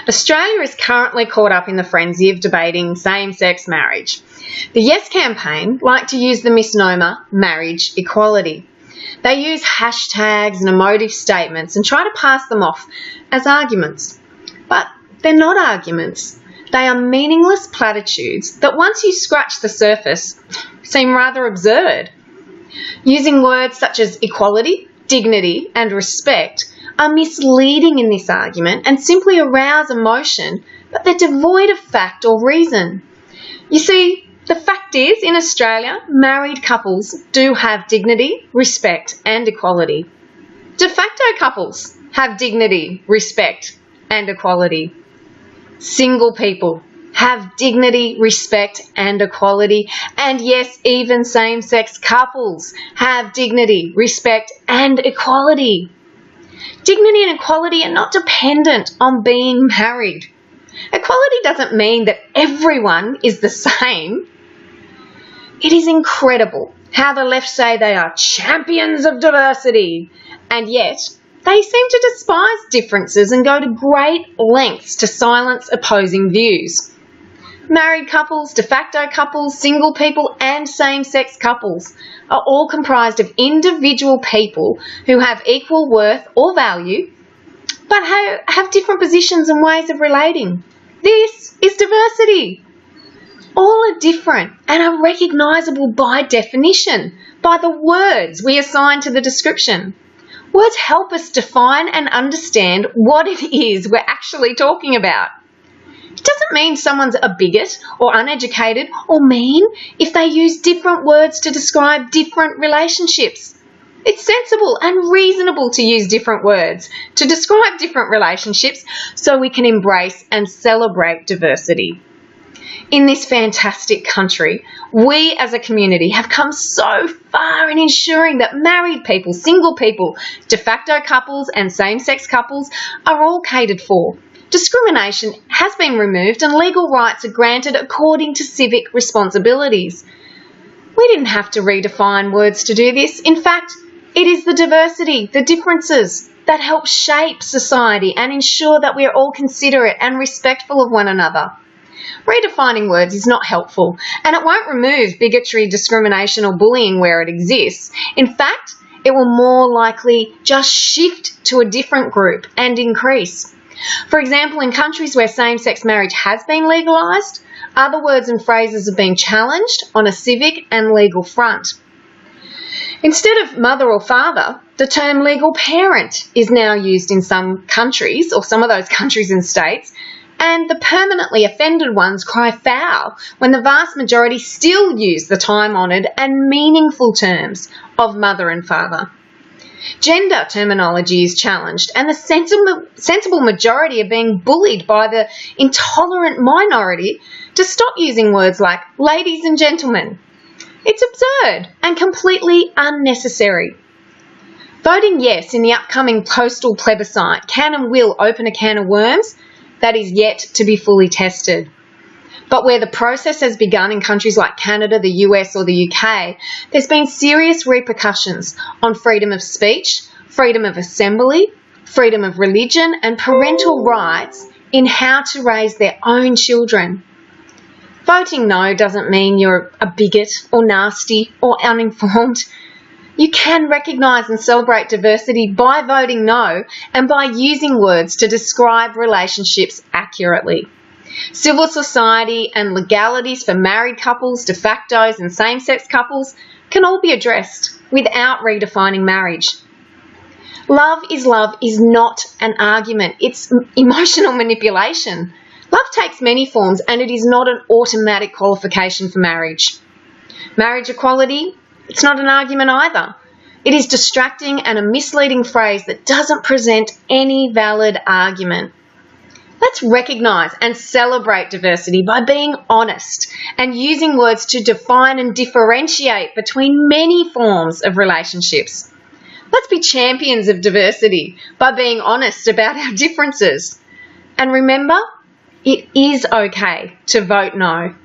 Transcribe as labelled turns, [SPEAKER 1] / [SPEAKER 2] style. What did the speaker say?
[SPEAKER 1] Australia is currently caught up in the frenzy of debating same-sex marriage. The Yes campaign like to use the misnomer marriage equality. They use hashtags and emotive statements and try to pass them off as arguments. But they're not arguments. They are meaningless platitudes that once you scratch the surface seem rather absurd. Using words such as equality, dignity and respect are misleading in this argument and simply arouse emotion, but they're devoid of fact or reason. You see, the fact is, in Australia, married couples do have dignity, respect and equality. De facto couples have dignity, respect and equality. Single people have dignity, respect and equality. And yes, even same-sex couples have dignity, respect and equality. Dignity and equality are not dependent on being married. Equality doesn't mean that everyone is the same. It is incredible how the left say they are champions of diversity, and yet they seem to despise differences and go to great lengths to silence opposing views. Married couples, de facto couples, single people and same-sex couples are all comprised of individual people who have equal worth or value, but have different positions and ways of relating. This is diversity. All are different and are recognisable by definition, by the words we assign to the description. Words help us define and understand what it is we're actually talking about. It doesn't mean someone's a bigot or uneducated or mean if they use different words to describe different relationships. It's sensible and reasonable to use different words to describe different relationships so we can embrace and celebrate diversity. In this fantastic country, we as a community have come so far in ensuring that married people, single people, de facto couples and same-sex couples are all catered for. Discrimination has been removed and legal rights are granted according to civic responsibilities. We didn't have to redefine words to do this. In fact, it is the diversity, the differences that help shape society and ensure that we are all considerate and respectful of one another. Redefining words is not helpful, and it won't remove bigotry, discrimination or bullying where it exists. In fact, it will more likely just shift to a different group and increase. For example, in countries where same-sex marriage has been legalised, other words and phrases have been challenged on a civic and legal front. Instead of mother or father, the term legal parent is now used in some countries, or some of those countries and states, and the permanently offended ones cry foul when the vast majority still use the time-honoured and meaningful terms of mother and father. Gender terminology is challenged and the sensible majority are being bullied by the intolerant minority to stop using words like ladies and gentlemen. It's absurd and completely unnecessary. Voting yes in the upcoming postal plebiscite can and will open a can of worms that is yet to be fully tested. But where the process has begun in countries like Canada, the US or the UK, there's been serious repercussions on freedom of speech, freedom of assembly, freedom of religion and parental rights in how to raise their own children. Voting no doesn't mean you're a bigot or nasty or uninformed. You can recognise and celebrate diversity by voting no and by using words to describe relationships accurately. Civil society and legalities for married couples, de factos and same-sex couples can all be addressed without redefining marriage. Love is not an argument, it's emotional manipulation. Love takes many forms and it is not an automatic qualification for marriage. Marriage equality, it's not an argument either. It is distracting and a misleading phrase that doesn't present any valid argument. Let's recognise and celebrate diversity by being honest and using words to define and differentiate between many forms of relationships. Let's be champions of diversity by being honest about our differences. And remember, it is okay to vote no.